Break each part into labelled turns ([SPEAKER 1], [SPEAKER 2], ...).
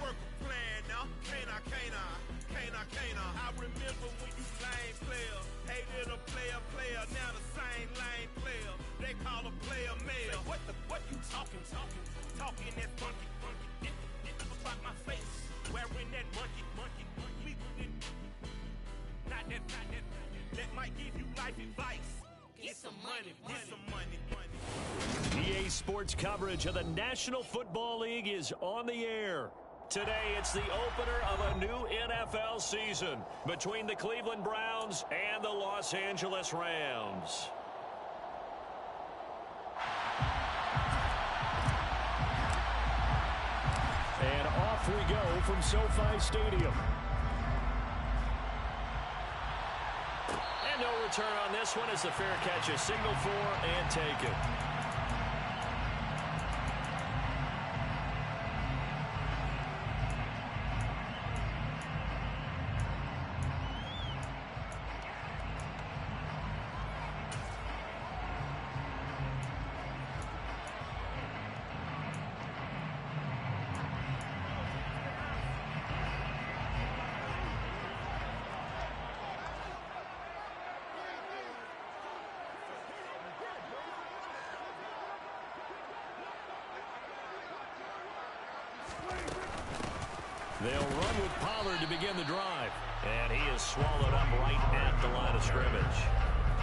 [SPEAKER 1] work a plan now. Can't I? I remember when you lame player, hated a player, now the same lame player. They call a player mayor. What you talking that funky. It about my face, wearing that monkey. Not that. That might give you life advice. Get some money.
[SPEAKER 2] EA Sports coverage of the National Football League is on the air. Today, it's the opener of a new NFL season between the Cleveland Browns and the Los Angeles Rams. And off we go from SoFi Stadium. And no return on this one as the fair catch is signaled for and taken. They'll run with Pollard to begin the drive. And he is swallowed up right at the line of scrimmage.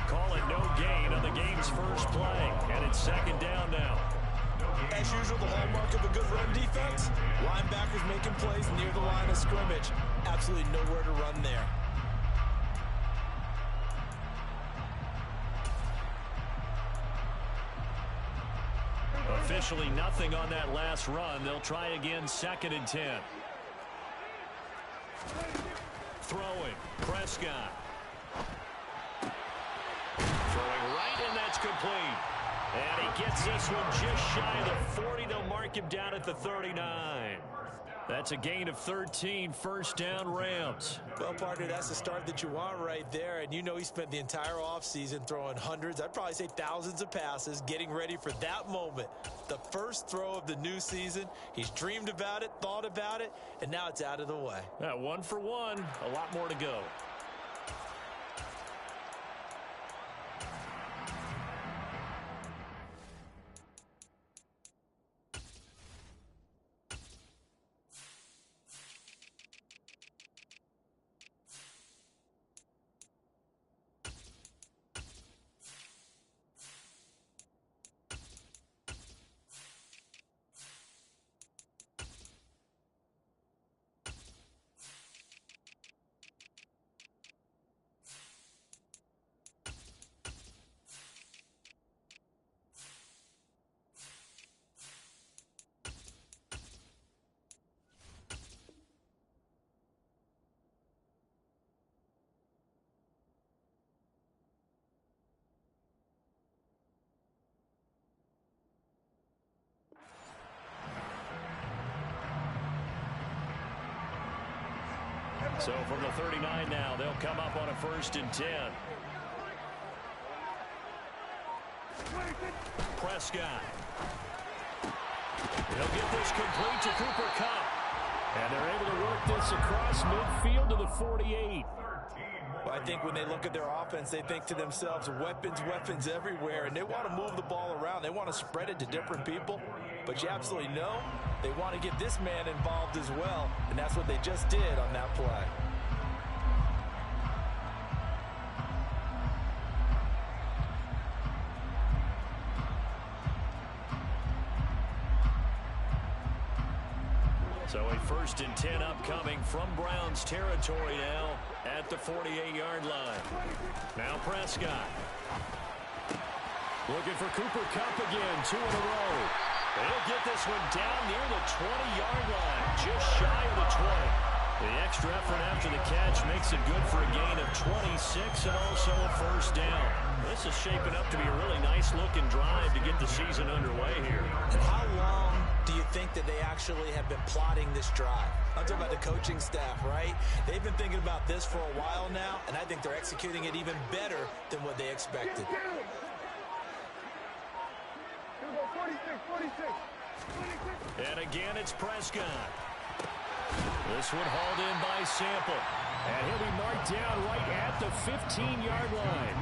[SPEAKER 2] Call it no gain on the game's first play. And it's second down now.
[SPEAKER 3] As usual, the hallmark of a good run defense, linebackers making plays near the line of scrimmage. Absolutely nowhere to run there.
[SPEAKER 2] Officially nothing on that last run. They'll try again, 2nd and 10. Throwing, Prescott. Throwing right, and that's complete. And he gets this one just shy of the 40. They'll mark him down at the 39. That's a gain of 13, first down Rams.
[SPEAKER 3] Well, partner, that's the start that you want right there. And you know he spent the entire offseason throwing hundreds, I'd probably say thousands of passes, getting ready for that moment. The first throw of the new season. He's dreamed about it, thought about it, and now it's out of the way.
[SPEAKER 2] 1 for 1, a lot more to go. So from the 39 now, they'll come up on a 1st and 10. Prescott. He'll get this complete to Cooper Kupp. And they're able to work this across midfield to the 48.
[SPEAKER 3] Well, I think when they look at their offense, they think to themselves, weapons everywhere, and they want to move the ball around. They want to spread it to different people. But you absolutely know they want to get this man involved as well, and that's what they just did on that play.
[SPEAKER 2] So a 1st and 10 upcoming from Browns territory now at the 48-yard line. Now Prescott. Looking for Cooper Kupp again, 2 in a row. They'll get this one down near the 20-yard line, just shy of the 20. The extra effort after the catch makes it good for a gain of 26 and also a 1st down. This is shaping up to be a really nice-looking drive to get the season underway here.
[SPEAKER 3] And how long do you think that they actually have been plotting this drive? I'm talking about the coaching staff, right? They've been thinking about this for a while now, and I think they're executing it even better than what they expected.
[SPEAKER 1] 46.
[SPEAKER 2] And again, it's Prescott. This one hauled in by Sample. And he'll be marked down right at the 15-yard line.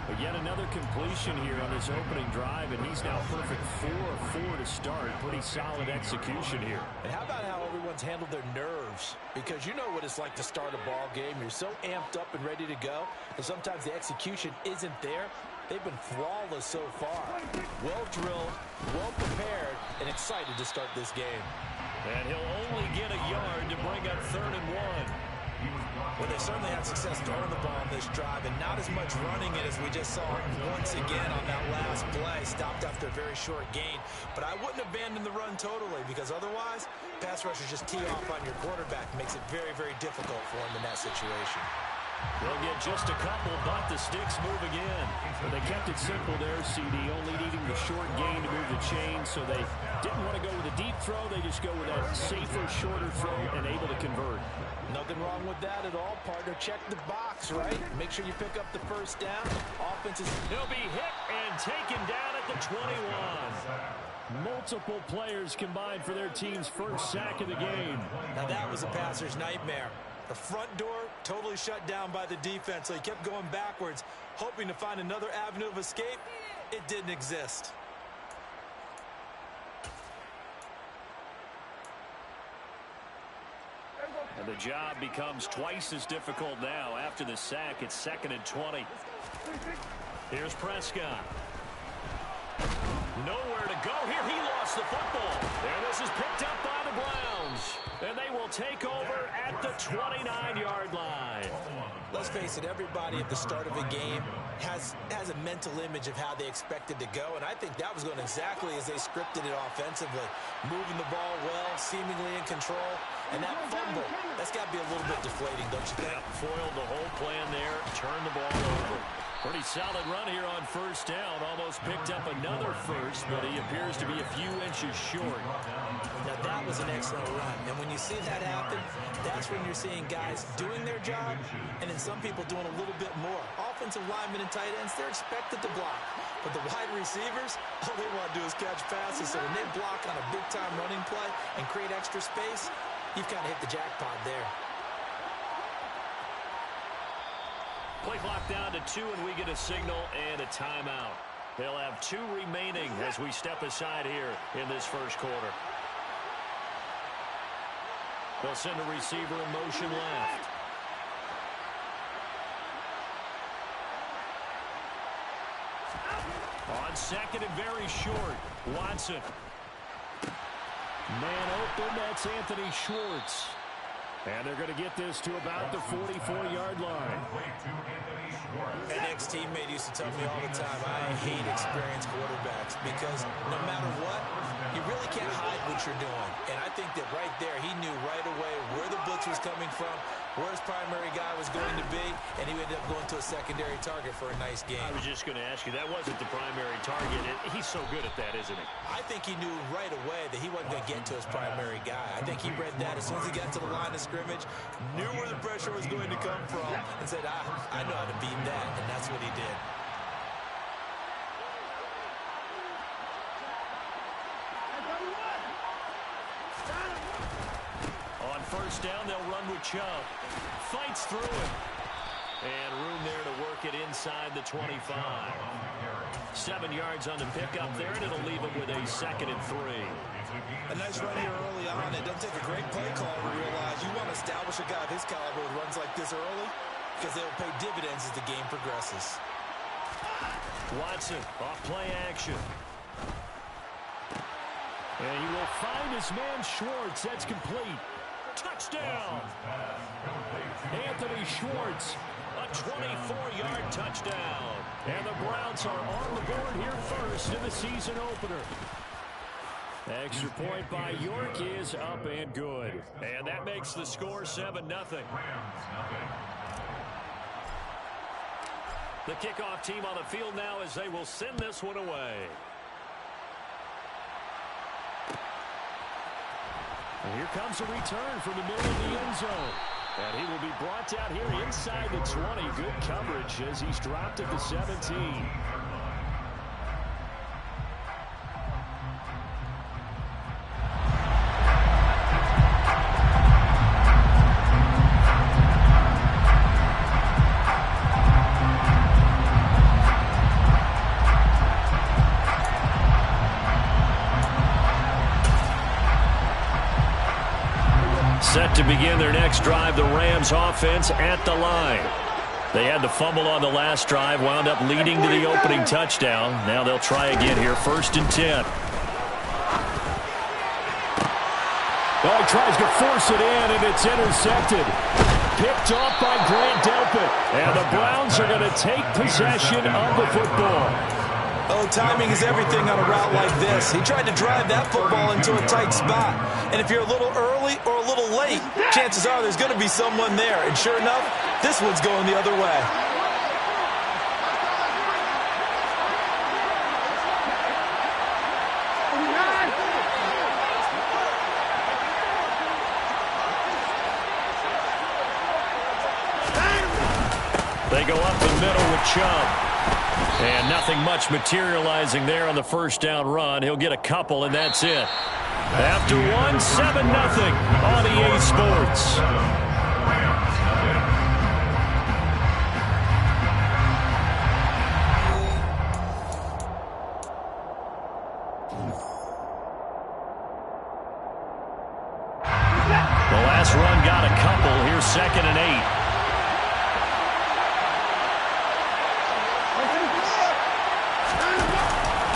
[SPEAKER 2] But yet another completion here on his opening drive, and he's now perfect 4 of 4 to start. Pretty solid execution here.
[SPEAKER 3] And how about how everyone's handled their nerves? Because you know what it's like to start a ball game. You're so amped up and ready to go, and sometimes the execution isn't there. They've been flawless so far. Well drilled, well prepared, and excited to start this game.
[SPEAKER 2] And he'll only get a yard to bring up 3rd and 1.
[SPEAKER 3] Well, they certainly had success throwing the ball on this drive, and not as much running it as we just saw once again on that last play. Stopped after a very short gain. But I wouldn't abandon the run totally, because otherwise, pass rushers just tee off on your quarterback. Makes it very, very difficult for him in that situation.
[SPEAKER 2] They'll get just a couple, but the sticks move again. But they kept it simple there, CD, only needing the short gain to move the chain, so they didn't want to go with a deep throw. They just go with that safer, shorter throw and able to convert.
[SPEAKER 3] Nothing wrong with that at all, partner. Check the box, right? Make sure you pick up the first down. Offense is...
[SPEAKER 2] He'll be hit and taken down at the 21. Multiple players combined for their team's first sack of the game.
[SPEAKER 3] Now that was a passer's nightmare. The front door totally shut down by the defense, so he kept going backwards, hoping to find another avenue of escape. It didn't exist.
[SPEAKER 2] And the job becomes twice as difficult now. After the sack, it's 2nd and 20. Here's Prescott. Nowhere to go here. He lost the football. And this is picked up by the Browns. And they will take over at the 29-yard line.
[SPEAKER 3] Let's face it, everybody at the start of a game has a mental image of how they expected to go, and I think that was going exactly as they scripted it offensively. Moving the ball well, seemingly in control, and that fumble, that's got to be a little bit deflating, don't you think?
[SPEAKER 2] Foiled the whole plan there, turned the ball over. Pretty solid run here on first down. Almost picked up another first, but he appears to be a few inches short.
[SPEAKER 3] Now, that was an excellent run. And when you see that happen, that's when you're seeing guys doing their job and then some people doing a little bit more. Offensive linemen and tight ends, they're expected to block. But the wide receivers, all they want to do is catch passes. So when they block on a big-time running play and create extra space, you've kind of hit the jackpot there.
[SPEAKER 2] Play clock down to 2, and we get a signal and a timeout. They'll have 2 remaining as we step aside here in this first quarter. They'll send a receiver in motion left. On 2nd and very short, Watson. Man open, that's Anthony Schwartz. And they're going to get this to about the 44-yard line.
[SPEAKER 3] An ex-teammate used to tell me all the time, I hate experienced quarterbacks because no matter what, you really can't hide what you're doing. And I think that right there, he knew right away where the blitz was coming from, where his primary guy was going to be, and he ended up going to a secondary target for a nice game.
[SPEAKER 2] I was just going to ask you, that wasn't the primary target. He's so good at that, isn't he?
[SPEAKER 3] I think he knew right away that he wasn't going to get to his primary guy. I think he read that as soon as he got to the line of scrimmage, knew where the pressure was going to come from, and said, I know how to beat that, and that's what he did.
[SPEAKER 2] On first down, they'll run with Chubb. Fights through it. And room there to work it inside the 25. 7 yards on the pickup there, and it'll leave him with a 2nd and 3.
[SPEAKER 3] A nice run here early on. It doesn't take a great play call to realize you want to establish a guy of his caliber who runs like this early because they'll pay dividends as the game progresses.
[SPEAKER 2] Watson off play action. And he will find his man Schwartz. That's complete. Touchdown. Anthony Schwartz, a 24-yard touchdown. And the Browns are on the board here first in the season opener. Extra point by York is up and good. And that makes the score 7-0. The kickoff team on the field now as they will send this one away. And here comes a return from the middle of the end zone. And he will be brought down here inside the 20. Good coverage as he's dropped at the 17. Set to begin their next drive, the Rams offense at the line. They had the fumble on the last drive, wound up leading to the opening touchdown. Now they'll try again here, 1st and 10.
[SPEAKER 4] Oh, he tries to force it in, and it's intercepted. Picked off by Grant Delpit.
[SPEAKER 2] And the Browns are going to take possession of the football.
[SPEAKER 3] Oh, timing is everything on a route like this. He tried to drive that football into a tight spot. And if you're a little early or a little late, chances are there's going to be someone there. And sure enough, this one's going the other way.
[SPEAKER 2] They go up the middle with Chubb. And nothing much materializing there on the first down run. He'll get a couple, and that's it. After one, 7-0 on EA Sports. The last run got a couple. Here's 2nd and 8.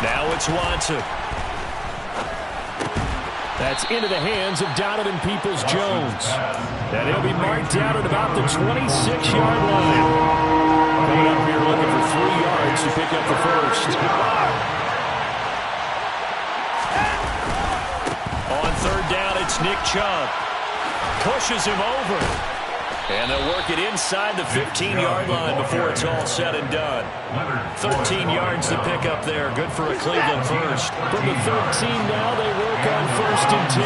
[SPEAKER 2] Now it's Watson.
[SPEAKER 4] That's into the hands of Donovan Peoples-Jones. And he'll be marked out at about the 26-yard line. Coming up here looking for 3 yards to pick up the first.
[SPEAKER 2] On 3rd down, it's Nick Chubb. Pushes him over. And they'll work it inside the 15-yard line before it's all said and done. 13 yards to pick up there. Good for a Cleveland first.
[SPEAKER 4] From the 13 now, they work on 1st and 10.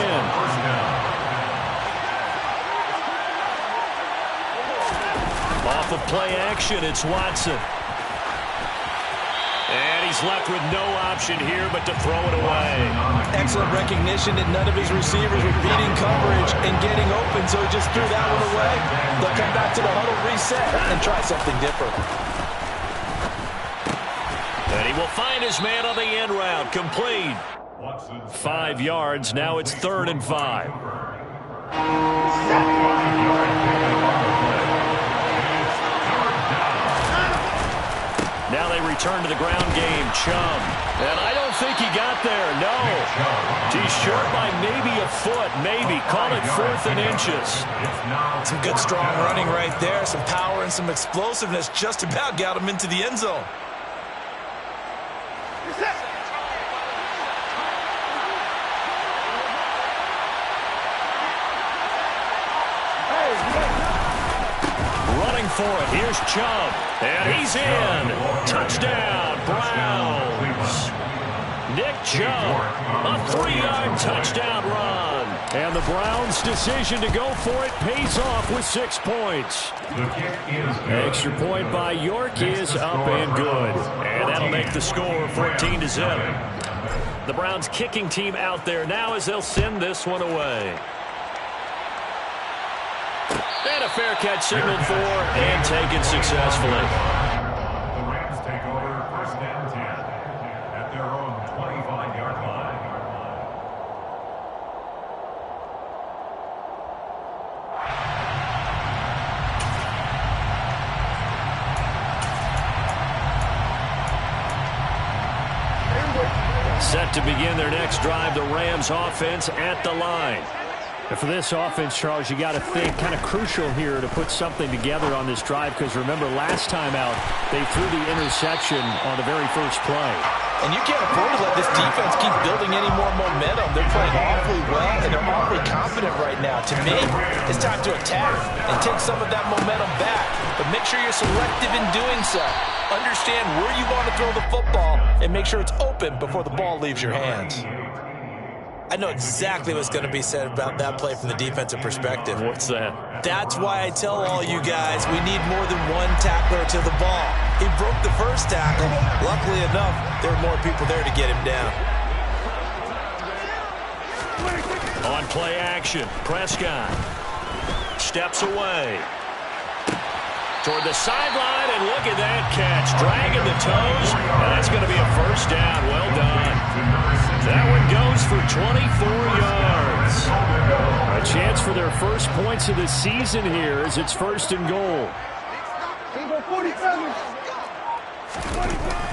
[SPEAKER 2] Off of play action, it's Watson. And he's left with no option here but to throw it away.
[SPEAKER 3] Excellent recognition that none of his receivers were beating coverage and getting open, so he just threw that one away. They'll come back to the huddle, reset, and try something different.
[SPEAKER 2] And he will find his man on the end route. Complete. 5 yards. Now it's 3rd and 5. Now they return to the ground game. Chubb. And I don't think he got there. No. He's short by maybe a foot. Maybe. Call it 4th and inches.
[SPEAKER 3] Some good strong running right there. Some power and some explosiveness just about got him into the end zone.
[SPEAKER 2] For it. Here's Chubb. And he's in. Touchdown, Browns. Nick Chubb, a 3-yard touchdown run.
[SPEAKER 4] And the Browns' decision to go for it pays off with 6 points. Extra point by York is up and good.
[SPEAKER 2] And that'll make the score 14-0. The Browns kicking team out there now as they'll send this one away. And a fair catch signaled for and taken successfully.
[SPEAKER 5] The Rams take over 1st and 10 at their own 25-yard line.
[SPEAKER 2] Set to begin their next drive, the Rams offense at the line.
[SPEAKER 4] And for this offense, Charles, you got to think kind of crucial here to put something together on this drive, because remember last time out they threw the interception on the very first play.
[SPEAKER 3] And you can't afford to let this defense keep building any more momentum. They're playing awfully well, and they're awfully confident right now. To me, it's time to attack and take some of that momentum back. But make sure you're selective in doing so. Understand where you want to throw the football and make sure it's open before the ball leaves your hands. I know exactly what's going to be said about that play from the defensive perspective.
[SPEAKER 2] What's that?
[SPEAKER 3] That's why I tell all you guys we need more than one tackler to the ball. He broke the first tackle. Luckily enough, there were more people there to get him down.
[SPEAKER 2] On play action, Prescott steps away toward the sideline, and look at that catch, dragging the toes, and that's going to be a first down. Well done. That one goes for 24 yards.
[SPEAKER 4] A chance for their first points of the season here as it's 1st and goal.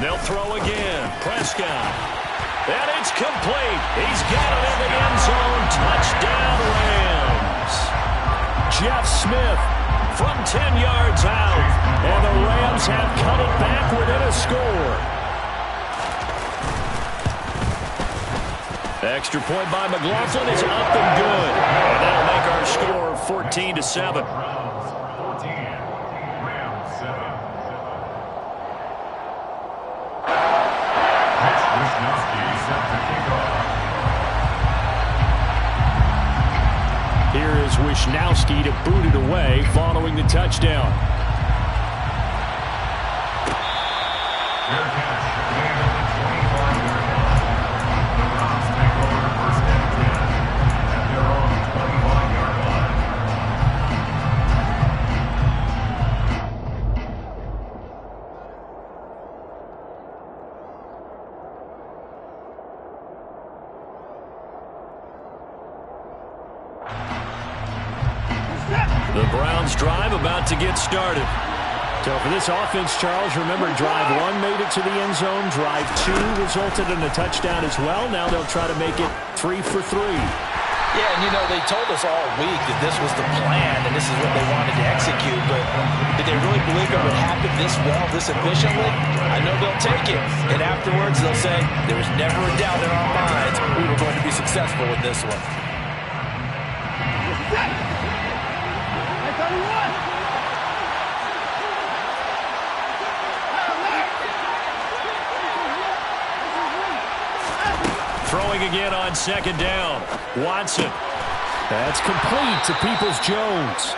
[SPEAKER 4] They'll throw again. Prescott. And it's complete. He's got it in the end zone. Touchdown, Rams. Jeff Smith from 10 yards out. And the Rams have cut it back within a score. Extra point by McLaughlin is up and good. And that'll make our score 14-7. Here is Wisnowski to boot it away following the touchdown. The Browns drive about to get started. So for this offense, Charles, remember drive 1 made it to the end zone. Drive 2 resulted in a touchdown as well. Now they'll try to make it 3 for 3.
[SPEAKER 3] Yeah, and you know, they told us all week that this was the plan and this is what they wanted to execute, but did they really believe it would happen this well, this efficiently? I know they'll take it, and afterwards they'll say, there was never a doubt in our minds we were going to be successful with this one.
[SPEAKER 4] Throwing again on 2nd down. Watson. That's complete to Peoples-Jones.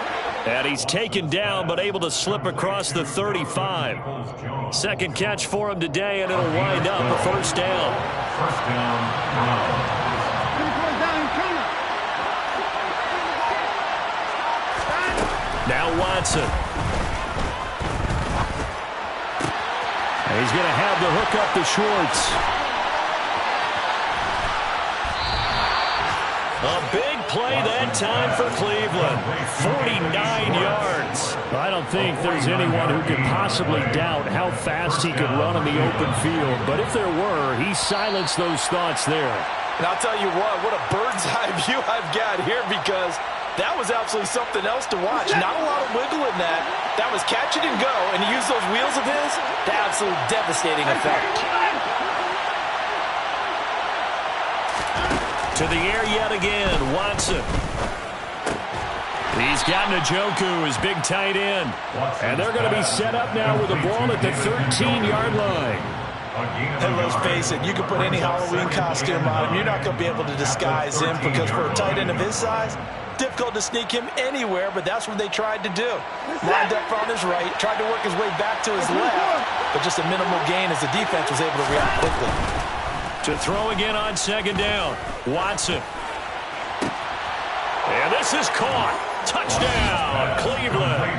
[SPEAKER 4] And he's taken down but able to slip across the 35. 2nd catch for him today, and it'll wind up a 1st down.
[SPEAKER 5] First down,
[SPEAKER 4] Now Watson. And he's going to have the hook up to Schwartz. A big play that time for Cleveland. 49 yards. I don't think there's anyone who could possibly doubt how fast he could run on the open field. But if there were, he silenced those thoughts there.
[SPEAKER 3] And I'll tell you what a bird's eye view I've got here, because that was absolutely something else to watch. Not a lot of wiggle in that. That was catch it and go, and he used those wheels of his to absolute devastating effect.
[SPEAKER 4] To the air yet again, Watson. He's got Njoku, his big tight end. And they're going to be set up now with the ball at the 13-yard line.
[SPEAKER 3] And let's face it, you can put any Halloween costume on him. You're not going to be able to disguise him, because for a tight end of his size, difficult to sneak him anywhere, but that's what they tried to do. Lined up on his right, tried to work his way back to his left, but just a minimal gain as the defense was able to react quickly.
[SPEAKER 4] To throw again on 2nd down, Watson. And this is caught. Touchdown, Cleveland.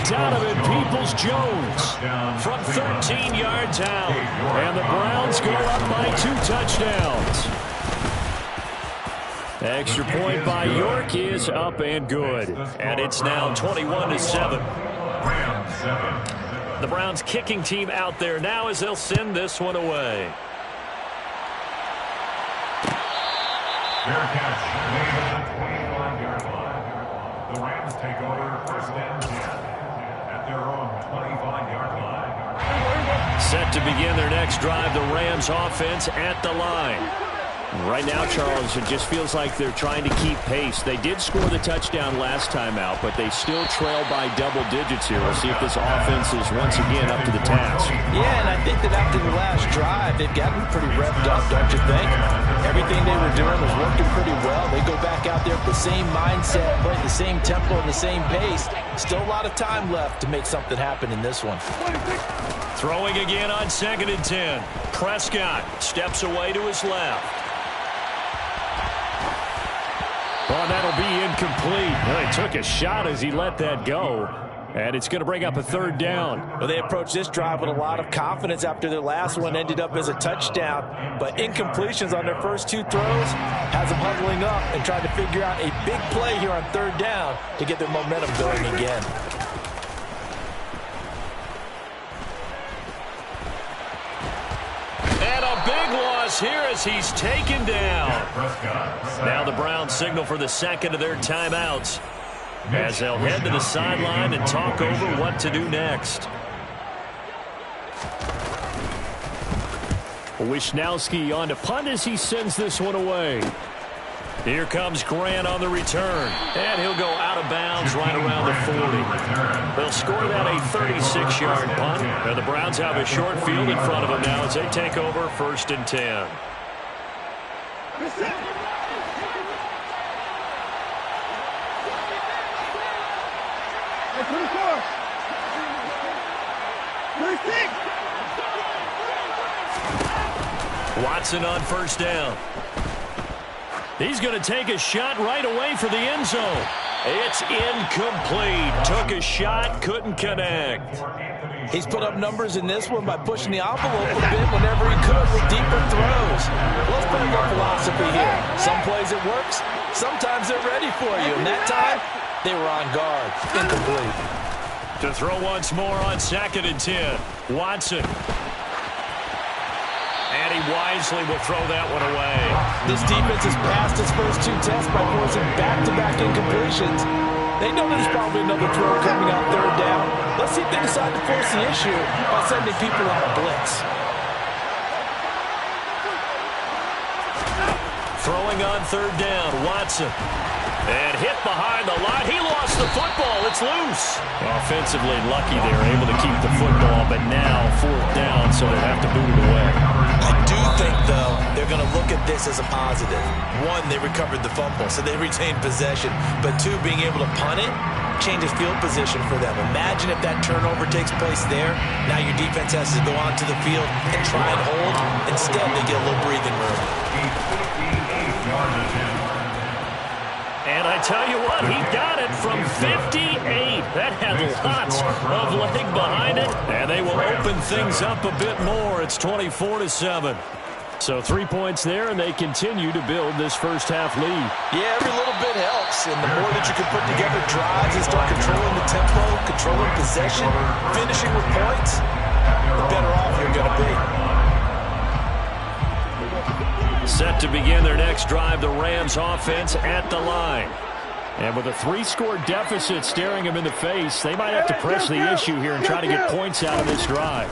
[SPEAKER 4] Donovan Peoples-Jones from 13 yards out. And the Browns go up by 2 touchdowns. Extra point by York is up and good. And it's now 21-7. The Browns kicking team out there now as they'll send this one away.
[SPEAKER 5] fair catch. Made at the 25-yard line. The Rams take over 1st and 10 at their own 25-yard line.
[SPEAKER 4] Set to begin their next drive, the Rams offense at the line. Right now, Charles, it just feels like they're trying to keep pace. They did score the touchdown last time out, but they still trail by double digits here. We'll see if this offense is once again up to the task.
[SPEAKER 3] Yeah, and I think that after the last drive, they've gotten pretty revved up, don't you think? Everything they were doing was working pretty well. They go back out there with the same mindset, playing the same tempo and the same pace. Still a lot of time left to make something happen in this one.
[SPEAKER 4] Throwing again on 2nd and 10. Prescott steps away to his left. Oh, that'll be incomplete. Well, he took a shot as he let that go. And it's going to bring up a third down.
[SPEAKER 3] Well, they approached this drive with a lot of confidence after their last one ended up as a touchdown. But incompletions on their first two throws has them huddling up and trying to figure out a big play here on third down to get their momentum going again.
[SPEAKER 4] And a big loss here as he's taken down. Now the Browns signal for the second of their timeouts, as they'll head to the sideline and talk over what to do next. Wisnowski on to punt as he sends this one away. Here comes Grant on the return, and he'll go out of bounds right around the 40. They'll score that a 36-yard punt, and the Browns have a short field in front of them now as they take over 1st and 10. Watson on 1st down. He's going to take a shot right away for the end zone. It's incomplete. Took a shot, couldn't connect.
[SPEAKER 3] He's put up numbers in this one by pushing the envelope a bit whenever he could with deeper throws. Let's play our philosophy here. Some plays it works, sometimes they're ready for you. And that time, they were on guard. Incomplete.
[SPEAKER 4] To throw once more on 2nd and 10. Watson. And he wisely will throw that one away.
[SPEAKER 3] This defense has passed its first two tests by forcing back-to-back incompletions. They know there's probably another throw coming on third down. Let's see if they decide to force the issue by sending people on a blitz.
[SPEAKER 4] Throwing on 3rd down, Watson. And hit behind the line. He lost the football. It's loose. Offensively lucky they were able to keep the football, but now 4th down, so they'll have to boot it away.
[SPEAKER 3] I do think, though, they're going to look at this as a positive. One, they recovered the fumble, so they retained possession. But two, being able to punt it changes field position for them. Imagine if that turnover takes place there. Now your defense has to go onto the field and try and hold. Instead, they get a little breathing room.
[SPEAKER 4] And I tell you what, he got it from 58. That had lots of leg behind it. And they will open things up a bit more. It's 24-7. So 3 points there, and they continue to build this first half lead.
[SPEAKER 3] Yeah, every little bit helps. And the more that you can put together drives and start controlling the tempo, controlling possession, finishing with points, the better off you're going to be.
[SPEAKER 4] Set to begin their next drive, the Rams offense at the line. And with a 3-score deficit staring them in the face, they might have to press the issue here and try to get points out of this drive.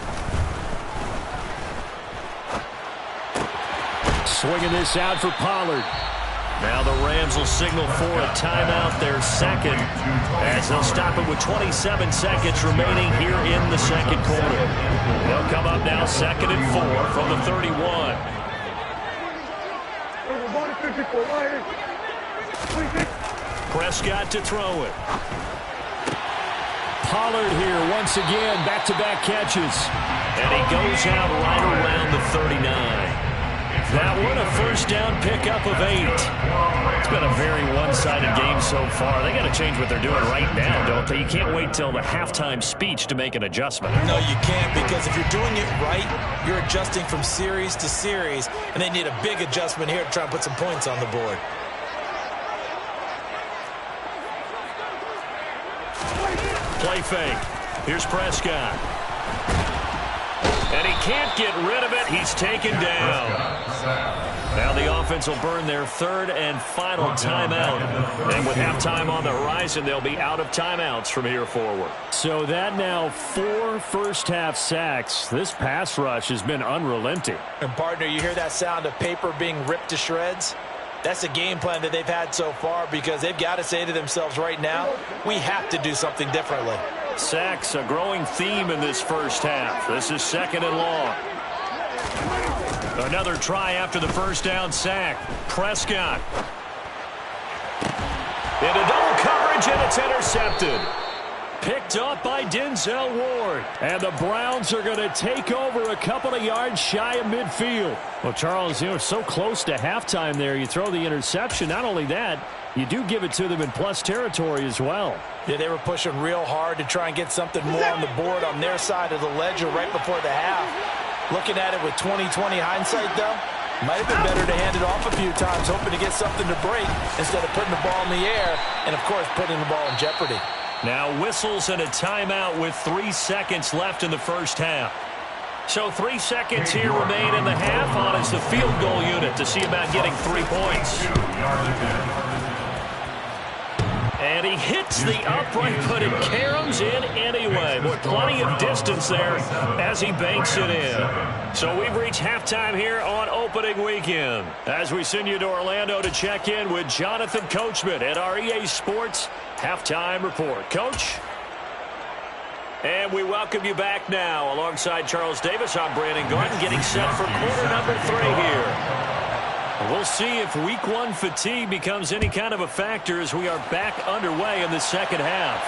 [SPEAKER 4] Swinging this out for Pollard. Now the Rams will signal for a timeout, their second, as they'll stop it with 27 seconds remaining here in the second quarter. They'll come up now 2nd and 4 from the 31. Prescott to throw it. Pollard here once again, back-to-back catches. And he goes out right around the 39. That one, a 1st down pickup of 8. It's been a very one-sided game so far. They got to change what they're doing right now, don't they? You can't wait till the halftime speech to make an adjustment.
[SPEAKER 3] No, you can't, because if you're doing it right, you're adjusting from series to series, and they need a big adjustment here to try and put some points on the board.
[SPEAKER 4] Play fake. Here's Prescott. And he can't get rid of it. He's taken down. Now the offense will burn their 3rd and final timeout. And with halftime on the horizon, they'll be out of timeouts from here forward. So that now 4 first-half sacks. This pass rush has been unrelenting.
[SPEAKER 3] And, partner, you hear that sound of paper being ripped to shreds? That's the game plan that they've had so far, because they've got to say to themselves right now, we have to do something differently.
[SPEAKER 4] Sacks, a growing theme in this first half. This is 2nd and long. Another try after the 1st down sack. Prescott. Into double coverage, and it's intercepted. Picked up by Denzel Ward. And the Browns are going to take over a couple of yards shy of midfield. Well, Charles, so close to halftime there. You throw the interception. Not only that, you do give it to them in plus territory as well.
[SPEAKER 3] Yeah, they were pushing real hard to try and get something more on the board on their side of the ledger right before the half. Looking at it with 20/20 hindsight, though, might have been better to hand it off a few times, hoping to get something to break instead of putting the ball in the air and, of course, putting the ball in jeopardy.
[SPEAKER 4] Now whistles and a timeout with 3 seconds left in the first half. So 3 seconds here remain in the half. On is the field goal unit to see about getting 3 points. And he hits the upright, but it caroms in anyway. With plenty of distance there as he banks it in. So we've reached halftime here on opening weekend. As we send you to Orlando to check in with Jonathan Coachman at our EA Sports Halftime Report. Coach? And we welcome you back now. Alongside Charles Davis, I'm Brandon Gordon, getting set for quarter number 3 here. We'll see if week 1 fatigue becomes any kind of a factor as we are back underway in the second half.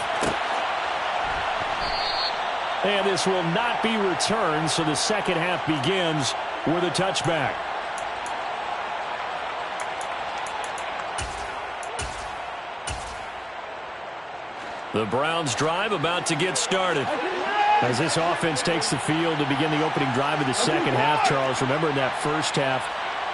[SPEAKER 4] And this will not be returned, so the second half begins with a touchback. The Browns drive about to get started. As this offense takes the field to begin the opening drive of the second half, Charles, remember in that first half,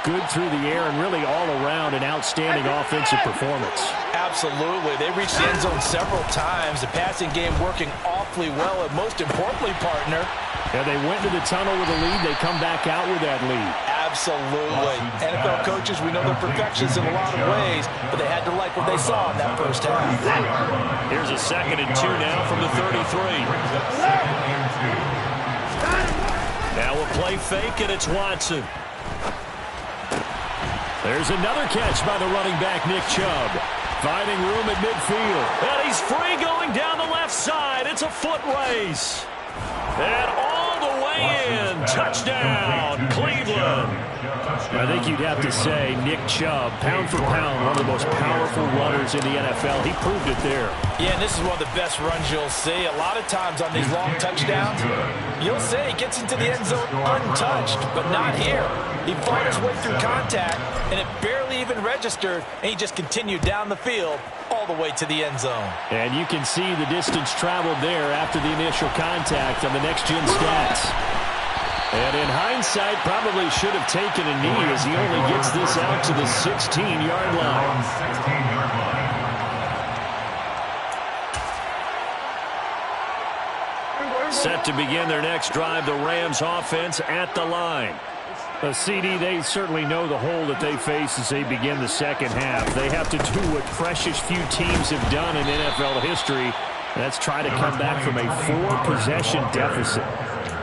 [SPEAKER 4] good through the air and really all around an outstanding offensive performance.
[SPEAKER 3] Absolutely. They reached the end zone several times. The passing game working awfully well, and most importantly, partner.
[SPEAKER 4] Yeah, they went to the tunnel with a lead. They come back out with that lead.
[SPEAKER 3] Absolutely. NFL coaches, we know they're perfectionists in a lot of ways, but they had to like what they saw in that first half.
[SPEAKER 4] Here's a 2nd and 2 now from the 33. Now a play fake, and it's Watson. There's another catch by the running back, Nick Chubb. Finding room at midfield. And he's free going down the left side. It's a foot race. And all the way in. Touchdown, Cleveland. I think you'd have to say Nick Chubb, pound for pound, one of the most powerful runners in the NFL. He proved it there.
[SPEAKER 3] Yeah, and this is one of the best runs you'll see. A lot of times on these long touchdowns, you'll say he gets into the end zone untouched, but not here. He fought his way through contact, and it barely even registered, and he just continued down the field all the way to the end zone.
[SPEAKER 4] And you can see the distance traveled there after the initial contact on the next-gen stats. And in hindsight, probably should have taken a knee as he only gets this out to the 16-yard line. Set to begin their next drive, the Rams offense at the line. CD, they certainly know the hole that they face as they begin the second half. They have to do what precious few teams have done in NFL history. That's try to come back from a 4-possession deficit.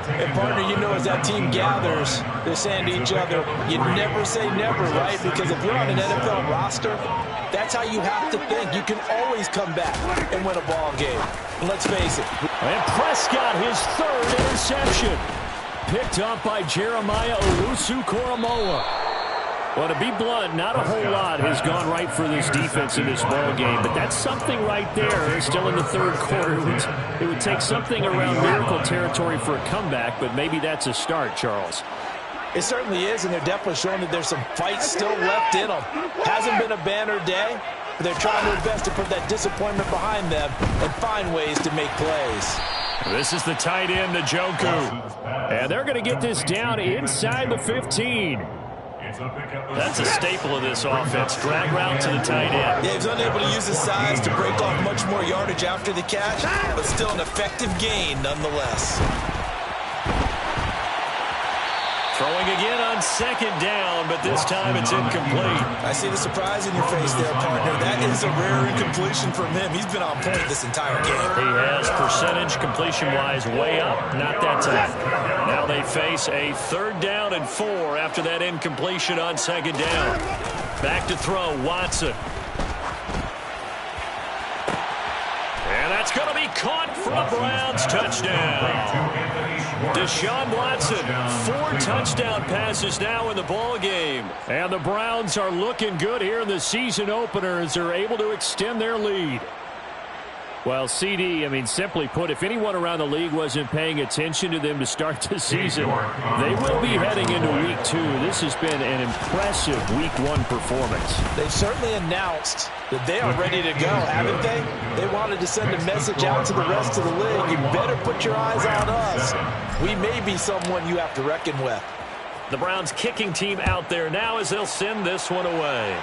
[SPEAKER 3] And partner, you know, as that team gathers, they're saying to each other, you never say never, right? Because if you're on an NFL roster, that's how you have to think. You can always come back and win a ball game. And let's face it.
[SPEAKER 4] And Prescott, his 3rd interception. Picked up by Jeremiah Owusu-Koramoah. Well, to be blunt, not a whole lot has gone right for this defense in this ball game, but that's something right there. Still in the 3rd quarter. It would take something around miracle territory for a comeback, but maybe that's a start, Charles.
[SPEAKER 3] It certainly is, and they're definitely showing that there's some fight still left in them. Hasn't been a banner day, but they're trying their best to put that disappointment behind them and find ways to make plays.
[SPEAKER 4] This is the tight end, Njoku. And they're going to get this down inside the 15. That's a staple of this offense. Drag route to the tight end.
[SPEAKER 3] Yeah, he's unable to use his size to break off much more yardage after the catch, but still an effective gain nonetheless.
[SPEAKER 4] Throwing again on 2nd down, but this time it's incomplete.
[SPEAKER 3] I see the surprise in your face there, partner. That is a rare incompletion from him. He's been on point this entire game.
[SPEAKER 4] He has percentage completion-wise way up. Not that time. Now they face a 3rd down and 4 after that incompletion on 2nd down. Back to throw, Watson. And that's going to be caught for a Browns touchdown. Deshaun Watson, 4 touchdown passes now in the ball game. And the Browns are looking good here in the season opener as they're able to extend their lead. Well, CD, I mean, simply put, if anyone around the league wasn't paying attention to them to start the season, they will be heading into Week 2. This has been an impressive Week 1 performance.
[SPEAKER 3] They've certainly announced that they are ready to go, haven't they? They wanted to send a message out to the rest of the league. You better put your eyes on us. We may be someone you have to reckon with.
[SPEAKER 4] The Browns kicking team out there now as they'll send this one away.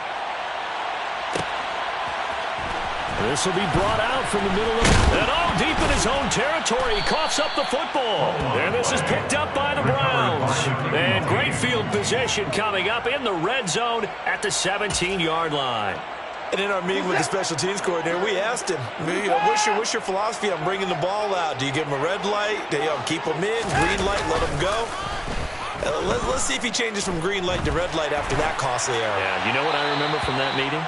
[SPEAKER 4] This will be brought out from the middle of and deep in his own territory. He coughs up the football. And this is picked up by the Browns. And great field position coming up in the red zone at the 17-yard line.
[SPEAKER 3] And in our meeting with the special teams coordinator, we asked him, what's your philosophy on bringing the ball out? Do you give him a red light? Do you keep him in? Green light, let him go? Let's see if he changes from green light to red light after that costly error.
[SPEAKER 4] Yeah, you know what I remember from that meeting?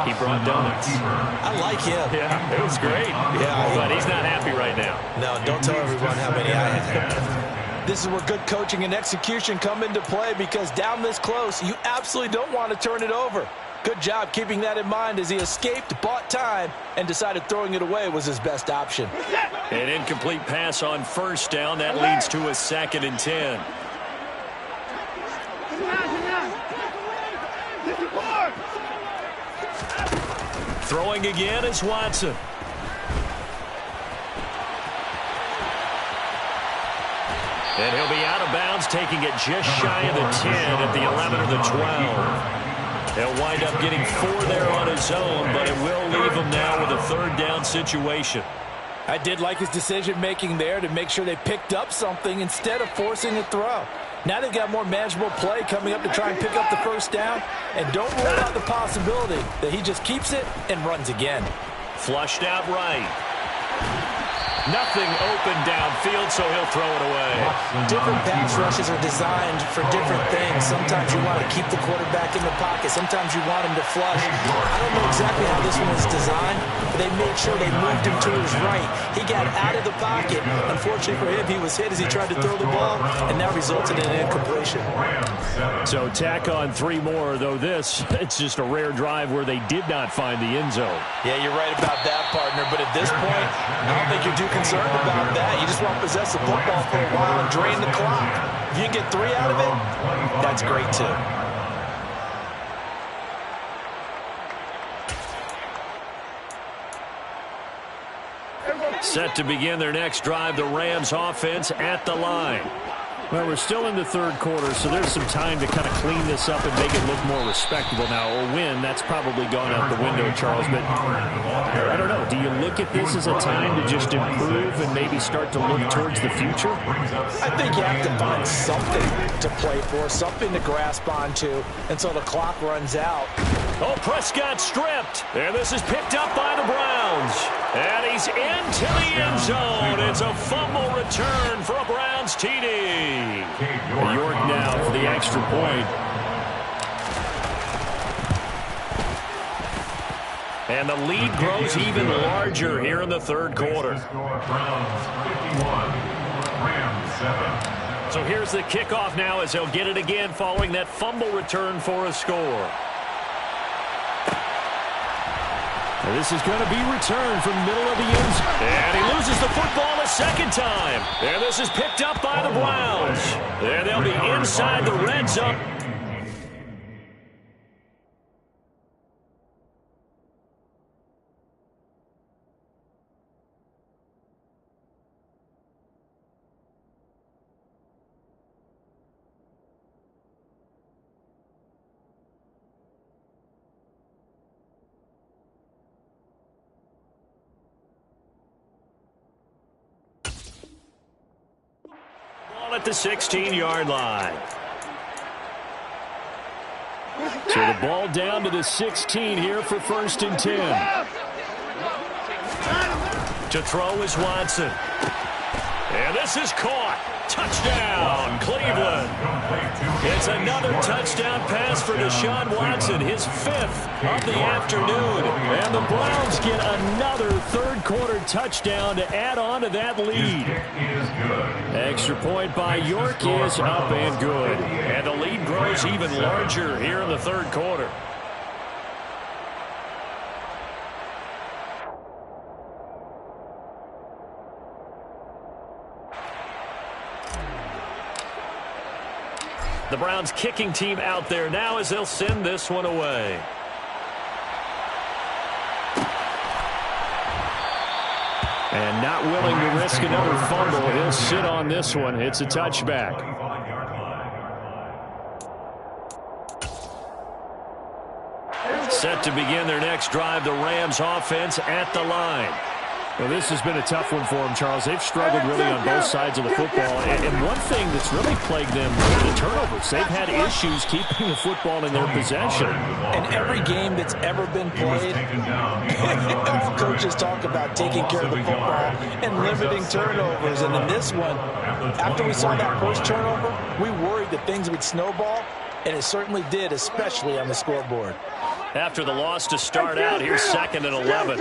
[SPEAKER 4] He brought donuts.
[SPEAKER 3] I like him.
[SPEAKER 4] Yeah, it was great.
[SPEAKER 3] Yeah,
[SPEAKER 4] but he's not happy right now.
[SPEAKER 3] No, don't tell everyone how many I had. This is where good coaching and execution come into play, because down this close, you absolutely don't want to turn it over. Good job keeping that in mind as he escaped, bought time, and decided throwing it away was his best option.
[SPEAKER 4] An incomplete pass on first down. That leads to a 2nd and 10. Throwing again is Watson. And he'll be out of bounds, taking it just shy of the 10 at the 11 or the 12. He'll wind up getting 4 there on his own, but it will leave him now with a 3rd down situation.
[SPEAKER 3] I did like his decision-making there to make sure they picked up something instead of forcing a throw. Now they've got more manageable play coming up to try and pick up the 1st down. And don't rule out the possibility that he just keeps it and runs again.
[SPEAKER 4] Flushed out right. Nothing open downfield, so he'll throw it away.
[SPEAKER 3] Different pass rushes are designed for different things. Sometimes you want to keep the quarterback in the pocket. Sometimes you want him to flush. I don't know exactly how this one was designed, but they made sure they moved him to his right. He got out of the pocket. Unfortunately for him, he was hit as he tried to throw the ball, and that resulted in an incompletion.
[SPEAKER 4] So tack on 3 more, though it's just a rare drive where they did not find the end zone.
[SPEAKER 3] Yeah, you're right about that, partner, but at this point, I don't think you're too concerned about that. You just want to possess the football for a while and drain the clock. If you can get 3 out of it, that's great too.
[SPEAKER 4] Set to begin their next drive, the Rams offense at the line. Well, we're still in the 3rd quarter, so there's some time to kind of clean this up and make it look more respectable now. Or win, that's probably gone out the window, Charles. But I don't know. Do you look at this as a time to just improve and maybe start to look towards the future?
[SPEAKER 3] I think you have to find something to play for, something to grasp onto until the clock runs out.
[SPEAKER 4] Oh, Prescott stripped. And this is picked up by the Browns. And he's into the end zone. It's a fumble return for a Browns TD. York now for the extra point. And the lead grows even larger here in the 3rd quarter. So here's the kickoff now as they'll get it again following that fumble return for a score. And this is going to be returned from the middle of the end zone. And he loses the football a 2nd time. And this is picked up by the Browns. And they'll be inside the red zone. At the 16-yard line. So the ball down to the 16 here for 1st and 10. To throw is Watson. And this is caught. Touchdown, Cleveland. It's another touchdown pass for Deshaun Watson, his 5th of the afternoon. And the Browns get another 3rd quarter touchdown to add on to that lead. Extra point by York is up and good. And the lead grows even larger here in the 3rd quarter. The Browns kicking team out there now as they'll send this one away. And not willing to risk another fumble. He'll sit on this one. It's a touchback. Set to begin their next drive, the Rams offense at the line.
[SPEAKER 2] Well, this has been a tough one for them, Charles. They've struggled really on both sides of the football. And one thing that's really plagued them is the turnovers. They've had issues keeping the football in their possession.
[SPEAKER 3] In every game that's ever been played, all coaches talk about taking care of the football and limiting turnovers. And in this one, after we saw that first turnover, we worried that things would snowball, and it certainly did, especially on the scoreboard.
[SPEAKER 4] After the loss to start out, here's 2nd and 11.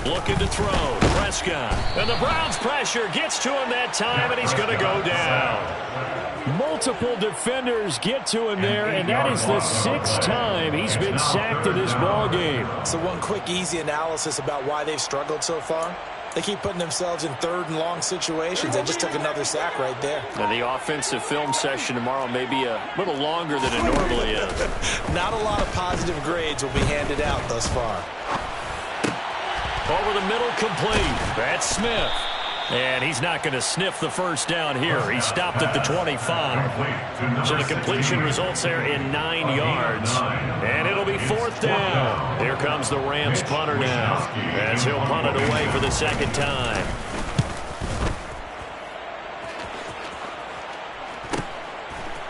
[SPEAKER 4] Looking to throw, Prescott. And the Browns pressure gets to him that time, and he's going to go down.
[SPEAKER 2] Multiple defenders get to him there, and that is the 6th time he's been sacked in this ball game.
[SPEAKER 3] So one quick, easy analysis about why they've struggled so far. They keep putting themselves in 3rd and long situations. They just took another sack right there.
[SPEAKER 4] And the offensive film session tomorrow may be a little longer than it normally is.
[SPEAKER 3] Not a lot of positive grades will be handed out thus far.
[SPEAKER 4] Over the middle, complete. That's Smith. And he's not going to sniff the first down here. He stopped at the 25. So the completion results there in 9 yards. And it'll be 4th down. Here comes the Rams punter now, as he'll punt it away for the 2nd time.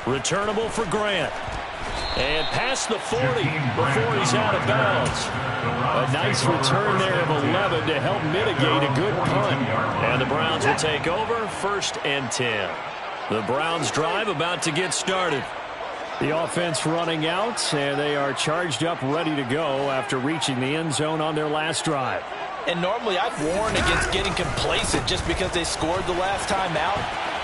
[SPEAKER 4] Returnable for Grant. And past the 40 before he's out of bounds.
[SPEAKER 2] A nice return there of 11 to help mitigate a good punt.
[SPEAKER 4] And the Browns will take over, 1st and 10. The Browns drive about to get started.
[SPEAKER 2] The offense running out, and they are charged up, ready to go after reaching the end zone on their last drive.
[SPEAKER 3] And normally I'd warn against getting complacent just because they scored the last time out.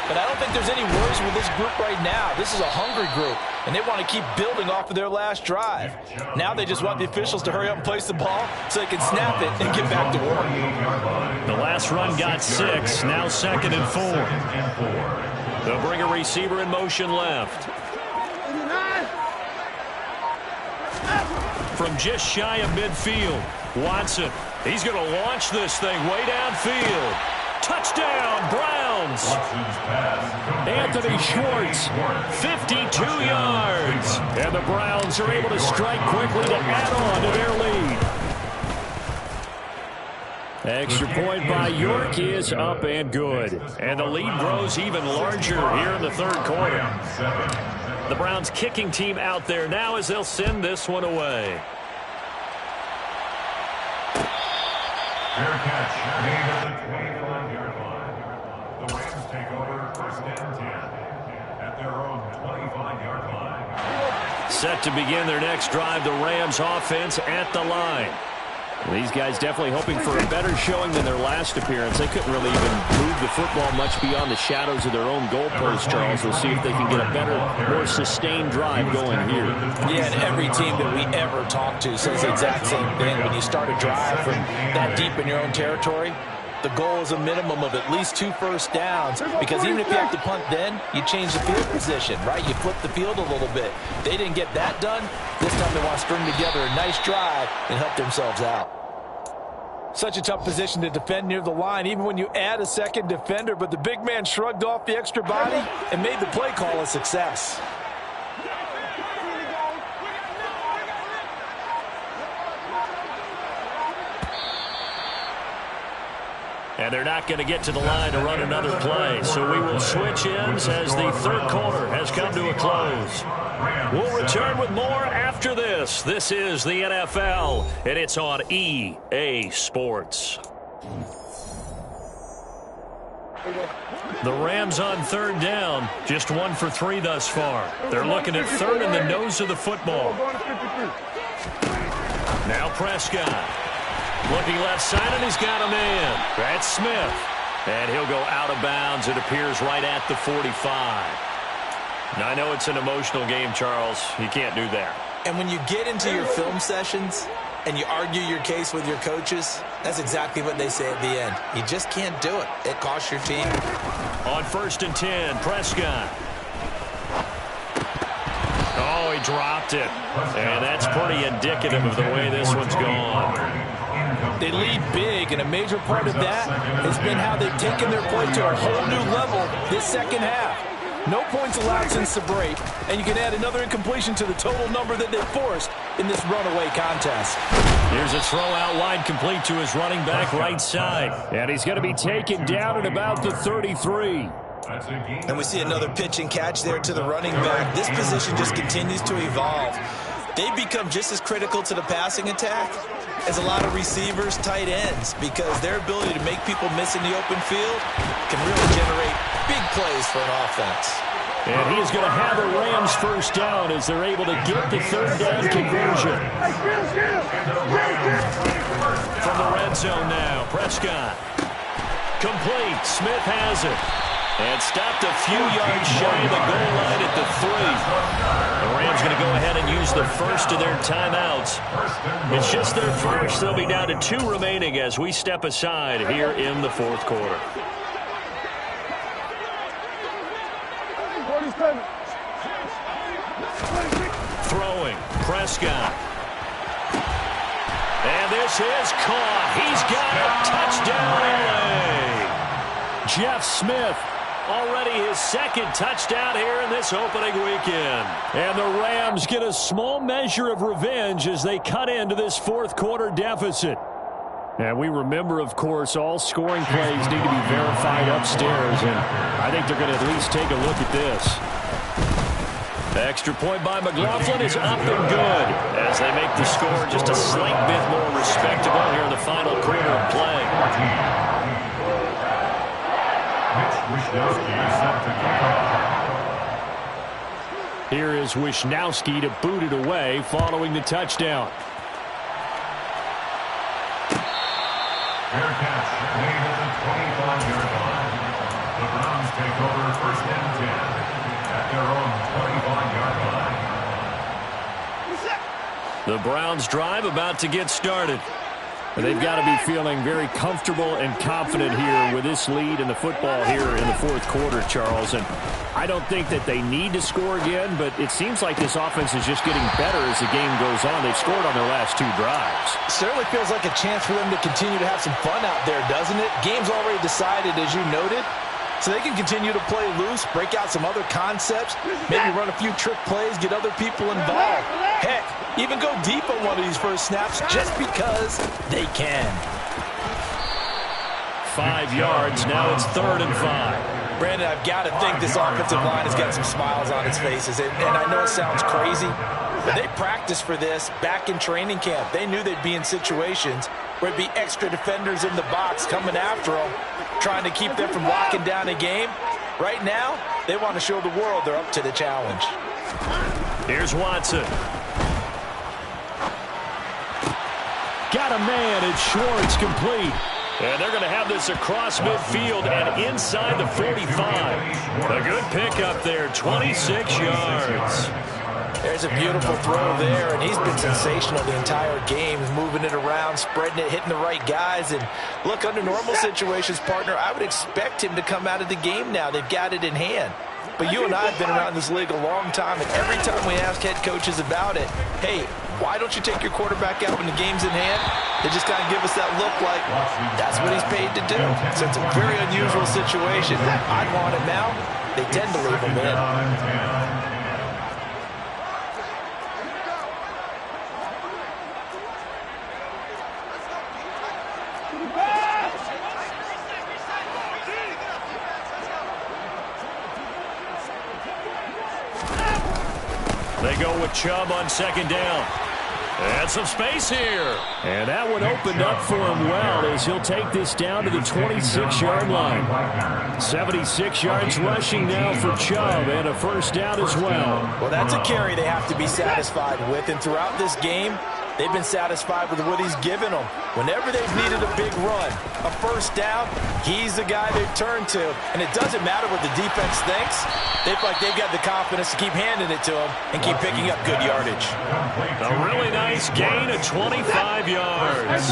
[SPEAKER 3] But I don't think there's any worries with this group right now. This is a hungry group, and they want to keep building off of their last drive. Now they just want the officials to hurry up and place the ball so they can snap it and get back to work.
[SPEAKER 4] The last run got 6, now 2nd and 4. They'll bring a receiver in motion left. From just shy of midfield, Watson. He's going to launch this thing way downfield. Touchdown, Browns.
[SPEAKER 2] Anthony Schwartz,
[SPEAKER 4] 52 yards.
[SPEAKER 2] And the Browns are able to strike quickly to add on to their lead. Extra point by York is up and good.
[SPEAKER 4] And the lead grows even larger here in the 3rd quarter. The Browns kicking team out there now as they'll send this one away.
[SPEAKER 5] Fair catch made at the 25-yard line. The Rams take over 1st and 10 at their own 25-yard line.
[SPEAKER 4] Set to begin their next drive, the Rams offense at the line.
[SPEAKER 2] These guys definitely hoping for a better showing than their last appearance. They couldn't really even move the football much beyond the shadows of their own goalpost, Charles. We'll see if they can get a better, more sustained drive going here.
[SPEAKER 3] Yeah, and every team that we ever talk to says the exact same thing. When you start a drive from that deep in your own territory, the goal is a minimum of at least 2 first downs, because even if you have to punt then, you change the field position, right? You flip the field a little bit. They didn't get that done. This time they want to string together a nice drive and help themselves out. Such a tough position to defend near the line, even when you add a 2nd defender, but the big man shrugged off the extra body and made the play call a success.
[SPEAKER 4] And they're not going to get to the line to run another play. So we will switch ends as the 3rd quarter has come to a close. We'll return with more after this. This is the NFL, and it's on EA Sports. The Rams on 3rd down, just 1 for 3 thus far. They're looking at 3rd in the nose of the football. Now Prescott. Looking left side, and he's got a man. That's Smith. And he'll go out of bounds. It appears right at the 45. Now, I know it's an emotional game, Charles. You can't do that.
[SPEAKER 3] And when you get into your film sessions and you argue your case with your coaches, that's exactly what they say at the end. You just can't do it. It costs your team.
[SPEAKER 4] On 1st and 10, Prescott. dropped it. And that's pretty indicative of the way this one's gone.
[SPEAKER 3] They lead big, and a major part of that has been how they've taken their play to a whole new level this second half. No points allowed since the break, and you can add another incompletion to the total number that they forced in this runaway contest.
[SPEAKER 4] Here's a throw out wide, complete to his running back right side. And he's going to be taken down at about the 33.
[SPEAKER 3] And we see another pitch and catch there to the running back. This position just continues to evolve. They become just as critical to the passing attack as a lot of receivers, tight ends, because their ability to make people miss in the open field can really generate big plays for an offense.
[SPEAKER 4] And he is going to have the Rams first down as they're able to get the third down conversion. From the red zone now, Prescott. Complete. Smith has it. And stopped a few yards shy of the goal line at the 3. The Rams going to go ahead and use the first of their timeouts. It's just their first. They'll be down to 2 remaining as we step aside here in the fourth quarter. Throwing. Prescott. And this is caught. He's got a touchdown, LA. Jeff Smith. Already his second touchdown here in this opening weekend. And the Rams get a small measure of revenge as they cut into this fourth quarter deficit. And we remember, of course, all scoring plays need to be verified upstairs. And I think they're going to at least take a look at this. The extra point by McLaughlin is up and good as they make the score just a slight bit more respectable here in the final quarter of play. Here is Wishnowski to boot it away following the touchdown.
[SPEAKER 5] Fair catch made at the 25-yard line. The Browns take over first and 10 at their own 25-yard line.
[SPEAKER 4] The Browns drive about to get started. They've got to be feeling very comfortable and confident here with this lead in the football here in the fourth quarter, Charles. And I don't think that they need to score again, but it seems like this offense is just getting better as the game goes on. They've scored on their last 2 drives.
[SPEAKER 3] Certainly feels like a chance for them to continue to have some fun out there, doesn't it? Game's already decided, as you noted. So they can continue to play loose, break out some other concepts, maybe run a few trick plays, get other people involved. Heck, even go deep on one of these first snaps just because they can.
[SPEAKER 4] 5 yards, now it's 3rd and 5.
[SPEAKER 3] Brandon, I've got to think this offensive line has got some smiles on its faces. And I know it sounds crazy, but they practiced for this back in training camp. They knew they'd be in situations where it'd be extra defenders in the box coming after them, trying to keep them from locking down a game. Right now, they want to show the world they're up to the challenge.
[SPEAKER 4] Here's Watson. Got a man, it's Schwartz, complete. And they're going to have this across midfield and inside the 45. A good pickup there, 26 yards.
[SPEAKER 3] There's a beautiful throw there, and he's been sensational the entire game, moving it around, spreading it, hitting the right guys. And look, under normal situations, partner, I would expect him to come out of the game now. They've got it in hand. But you and I have been around this league a long time, and every time we ask head coaches about it, hey, why don't you take your quarterback out when the game's in hand? They just kind of give us that look like that's what he's paid to do. So it's a very unusual situation. I'd want him now. They tend to leave him in.
[SPEAKER 4] They go with Chubb on 2nd down. And some space here. And that one opened up for him well as he'll take this down to the 26-yard line. 76 yards rushing now for Chubb and a first down as well.
[SPEAKER 3] Well, that's a carry they have to be satisfied with. And throughout this game, they've been satisfied with what he's given them. Whenever they've needed a big run, a first down, he's the guy they've turned to. And it doesn't matter what the defense thinks. They feel like they've got the confidence to keep handing it to him and keep picking up good yardage.
[SPEAKER 4] A really nice gain of 25 yards.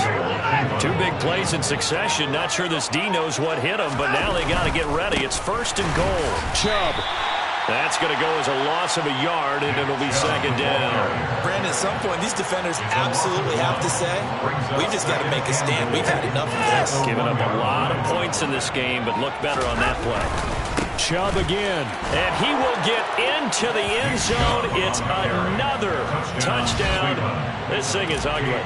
[SPEAKER 4] 2 big plays in succession. Not sure this D knows what hit him, but now they got to get ready. It's 1st and goal. Chubb. That's going to go as a loss of a yard, and it'll be second down.
[SPEAKER 3] Brandon, at some point, these defenders absolutely have to say, we've just got to make a stand. We've had enough of this.
[SPEAKER 4] Giving up a lot of points in this game, but look better on that play. Chubb again, and he will get into the end zone. It's another touchdown. This thing is ugly.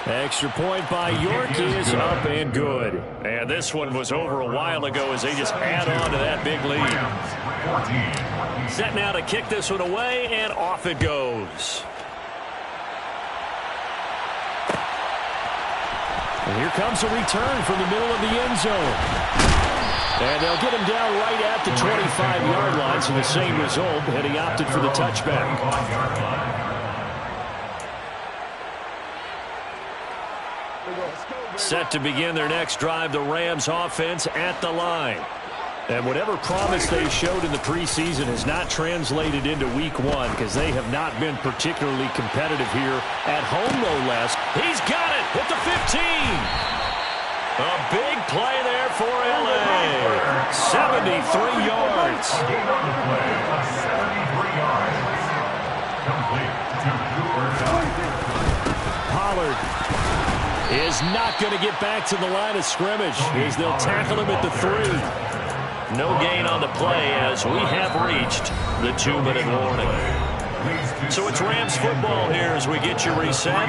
[SPEAKER 4] Extra point by York is up and good. And this one was over a while ago as they just add on to that big lead. Set now to kick this one away, and off it goes. And here comes a return from the middle of the end zone. And they'll get him down right at the 25-yard line, so the same result, and he opted for the touchback. Set to begin their next drive, the Rams offense at the line. And whatever promise they showed in the preseason has not translated into week one because they have not been particularly competitive here at home, no less. He's got it at the 15. A big play there for L.A. 73 yards. Pollard is not going to get back to the line of scrimmage as they'll tackle him at the 3. No gain on the play as we have reached the 2-minute warning. So it's Rams football here as we get you reset.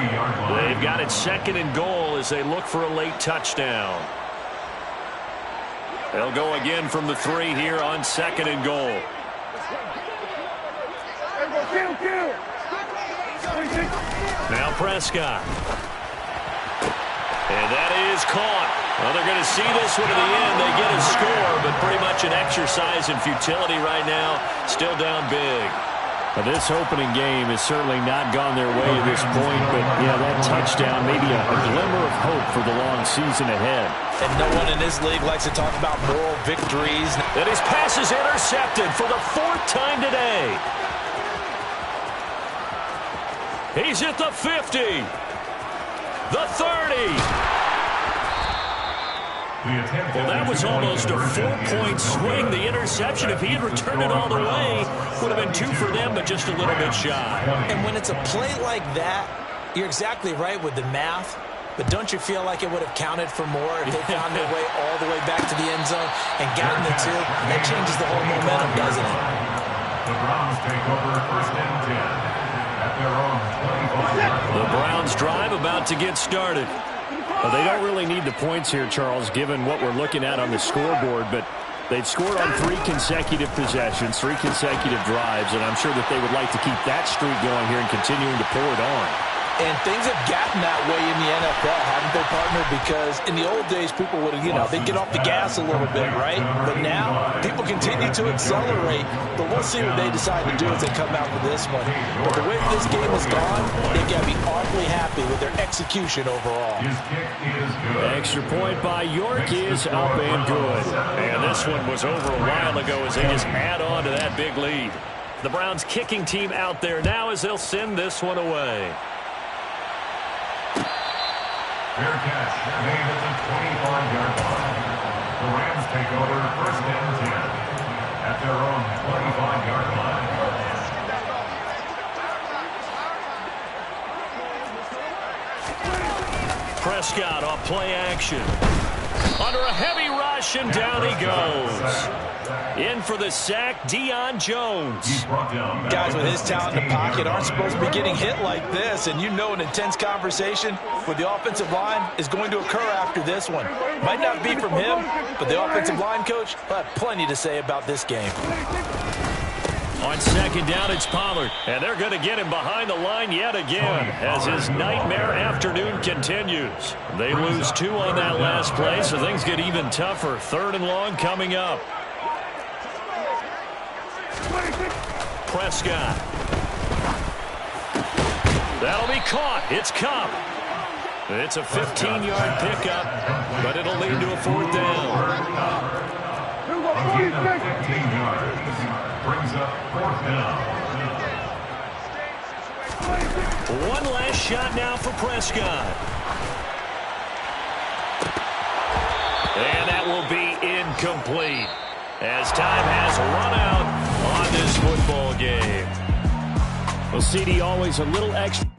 [SPEAKER 4] They've got it second and goal as they look for a late touchdown. They'll go again from the 3 here on second and goal. Now Prescott. And that is caught. Well, they're going to see this one to the end. They get a score, but pretty much an exercise in futility right now. Still down big. Well, this opening game has certainly not gone their way at this point, but, yeah, that touchdown, maybe a glimmer of hope for the long season ahead.
[SPEAKER 3] And no one in this league likes to talk about moral victories.
[SPEAKER 4] And his pass is intercepted for the 4th time today. He's at the 50. The 30. Well, that was almost a 4-point swing. The interception, if he had returned it all the way, would have been 2 for them, but just a little bit shy.
[SPEAKER 3] And when it's a play like that, you're exactly right with the math. But don't you feel like it would have counted for more if they found their way all the way back to the end zone and gotten the 2? That changes the whole momentum, doesn't it?
[SPEAKER 5] The Browns take over first and 10.
[SPEAKER 4] The Browns drive about to get started. Well, they don't really need the points here, Charles, given what we're looking at on the scoreboard, but they've scored on 3 consecutive possessions, 3 consecutive drives, and I'm sure that they would like to keep that streak going here and continuing to pull it on.
[SPEAKER 3] And things have gotten that way in the NFL, haven't they, partner? Because in the old days, people would have, they'd get off the gas a little bit, right? But now, people continue to accelerate. But we'll see what they decide to do as they come out with this one. But the way this game has gone, they've got to be awfully happy with their execution overall.
[SPEAKER 4] Extra point by York is up and good. And this one was over a while ago as they just add on to that big lead. The Browns kicking team out there now as they'll send this one away.
[SPEAKER 5] Fair catch made at the 25-yard line. The Rams take over first and 10 at their own 25-yard line.
[SPEAKER 4] Prescott off play action. Under a heavy rush, and down he goes. In for the sack, Deion Jones.
[SPEAKER 3] Guys with his talent in the pocket aren't supposed to be getting hit like this, and an intense conversation with the offensive line is going to occur after this one. Might not be from him, but the offensive line coach will have plenty to say about this game.
[SPEAKER 4] On second down, it's Pollard, and they're going to get him behind the line yet again as his nightmare afternoon continues. They lose 2 on that last play, so things get even tougher. 3rd and long coming up. Prescott. That'll be caught. It's Cup. It's a 15-yard pickup, but it'll lead to a 4th down.
[SPEAKER 5] 15 yards. Brings up 4th down.
[SPEAKER 4] One last shot now for Prescott. And that will be incomplete. As time has run out on this football game. Well, CD always a little extra.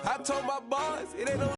[SPEAKER 6] I told my boys, it ain't no